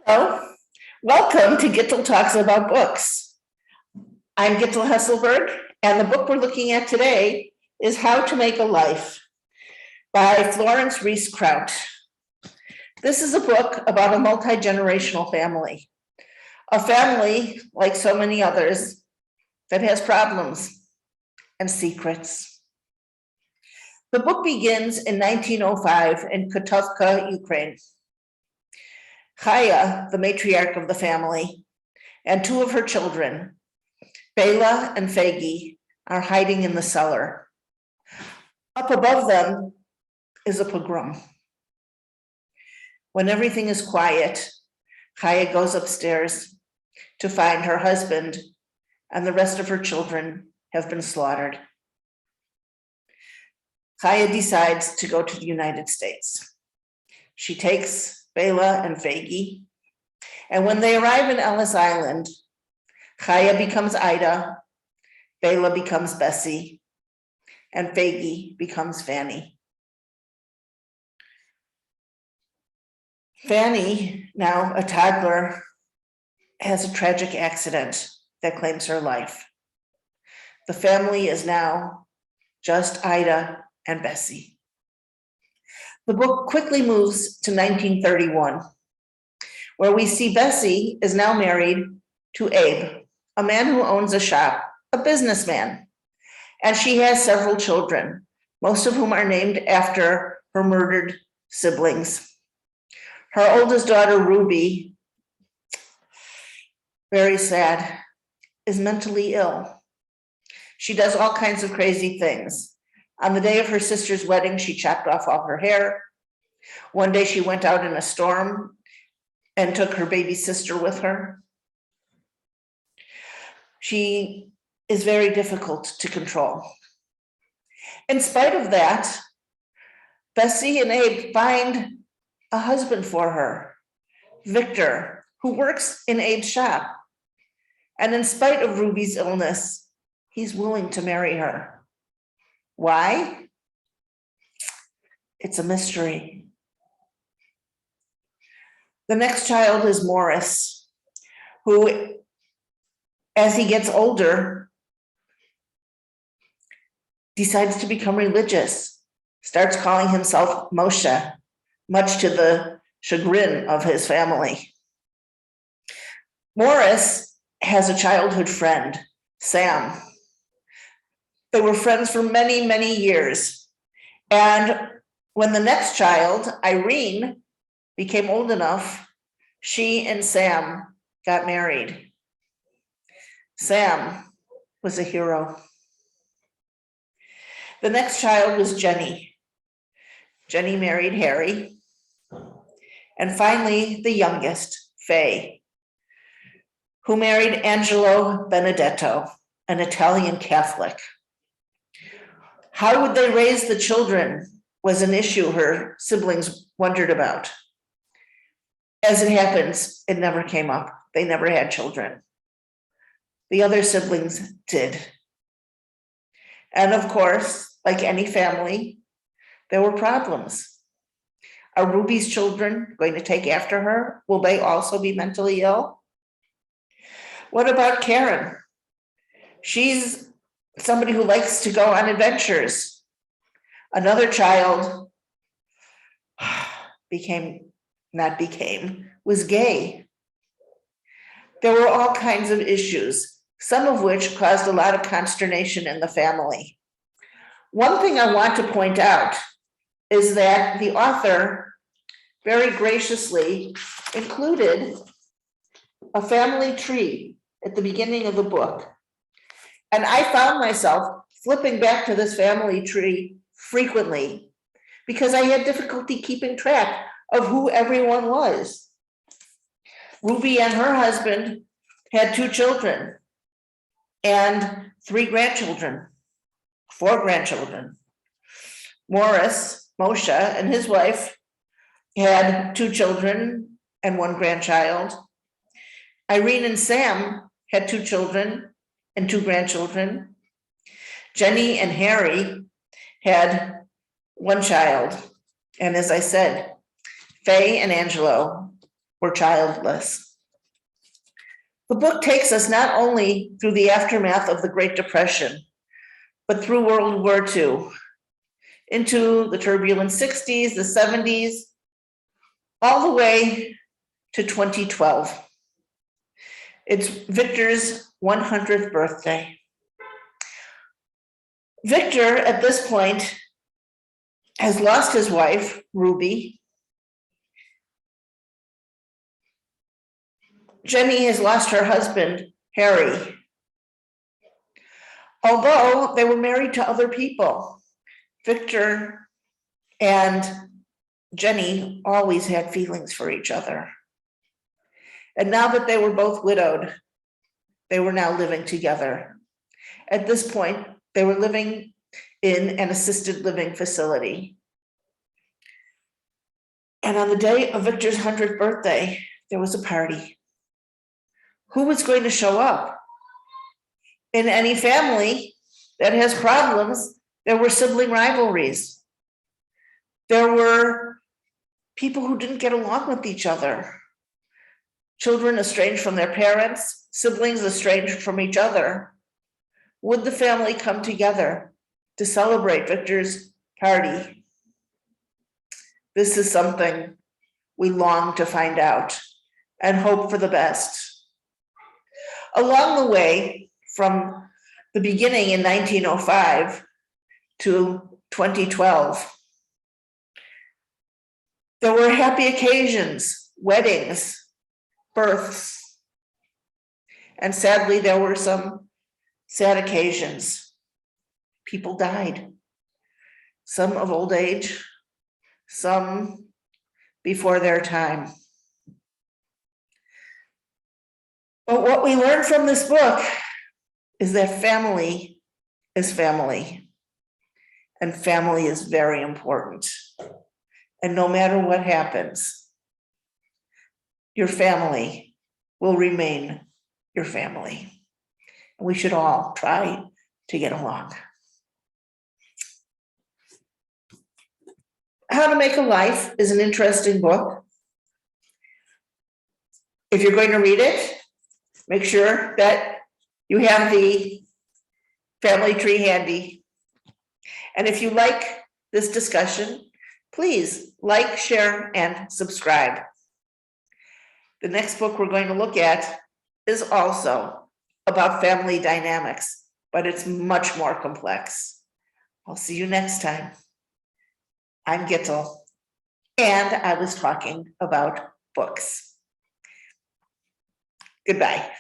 Hello, welcome to Gittel Talks About Books. I'm Gittel Hesselberg, and the book we're looking at today is How to Make a Life by Florence Reese Kraut. This is a book about a multi-generational family, a family, like so many others, that has problems and secrets. The book begins in 1905 in Kotovka, Ukraine. Chaya, the matriarch of the family, and two of her children, Bela and Fegi, are hiding in the cellar. Up above them is a pogrom. When everything is quiet, Chaya goes upstairs to find her husband and the rest of her children have been slaughtered. Chaya decides to go to the United States. She takes Bela and Fegi, and when they arrive in Ellis Island, Chaya becomes Ida, Bela becomes Bessie, and Fegi becomes Fanny. Fanny, now a toddler, has a tragic accident that claims her life. The family is now just Ida and Bessie. The book quickly moves to 1931, where we see Bessie is now married to Abe, a man who owns a shop, a businessman, and she has several children, most of whom are named after her murdered siblings. Her oldest daughter, Ruby, very sad, is mentally ill. She does all kinds of crazy things. On the day of her sister's wedding, she chopped off all her hair. One day she went out in a storm and took her baby sister with her. She is very difficult to control. In spite of that, Bessie and Abe find a husband for her, Victor, who works in Abe's shop. And in spite of Ruby's illness, he's willing to marry her. Why? It's a mystery. The next child is Morris, who, as he gets older, decides to become religious, starts calling himself Moshe, much to the chagrin of his family. Morris has a childhood friend, Sam. They were friends for many, many years. And when the next child, Irene, became old enough, she and Sam got married. Sam was a hero. The next child was Jenny. Jenny married Harry. And finally, the youngest, Faye, who married Angelo Benedetto, an Italian Catholic. How would they raise the children was an issue her siblings wondered about. As it happens, it never came up. They never had children. The other siblings did. And of course, like any family, there were problems. Are Ruby's children going to take after her? Will they also be mentally ill? What about Karen? She's somebody who likes to go on adventures. Another child was gay. There were all kinds of issues, some of which caused a lot of consternation in the family. One thing I want to point out is that the author very graciously included a family tree at the beginning of the book. And I found myself flipping back to this family tree frequently because I had difficulty keeping track of who everyone was. Ruby and her husband had 2 children and 3 grandchildren, 4 grandchildren. Morris, Moshe, and his wife had 2 children and 1 grandchild. Irene and Sam had 2 children and 2 grandchildren. Jenny and Harry had 1 child. And as I said, Faye and Angelo were childless. The book takes us not only through the aftermath of the Great Depression, but through World War II, into the turbulent 60s, the 70s, all the way to 2012. It's Victor's 100th birthday. Victor, at this point, has lost his wife, Ruby. Jenny has lost her husband, Harry. Although they were married to other people, Victor and Jenny always had feelings for each other. And now that they were both widowed, they were now living together. At this point, they were living in an assisted living facility. And on the day of Victor's 100th birthday, there was a party. Who was going to show up? In any family that has problems, there were sibling rivalries. There were people who didn't get along with each other. Children estranged from their parents, siblings estranged from each other. Would the family come together to celebrate Victor's party? This is something we long to find out and hope for the best. Along the way, from the beginning in 1905 to 2012, there were happy occasions, weddings, births, and sadly, there were some sad occasions. People died, some of old age, some before their time. But what we learned from this book is that family is family, and family is very important. And no matter what happens, your family will remain your family. And we should all try to get along. How to Make a Life is an interesting book. If you're going to read it, make sure that you have the family tree handy. And if you like this discussion, please like, share, and subscribe. The next book we're going to look at is also about family dynamics, but it's much more complex. I'll see you next time. I'm Gittel, and I was talking about books. Goodbye.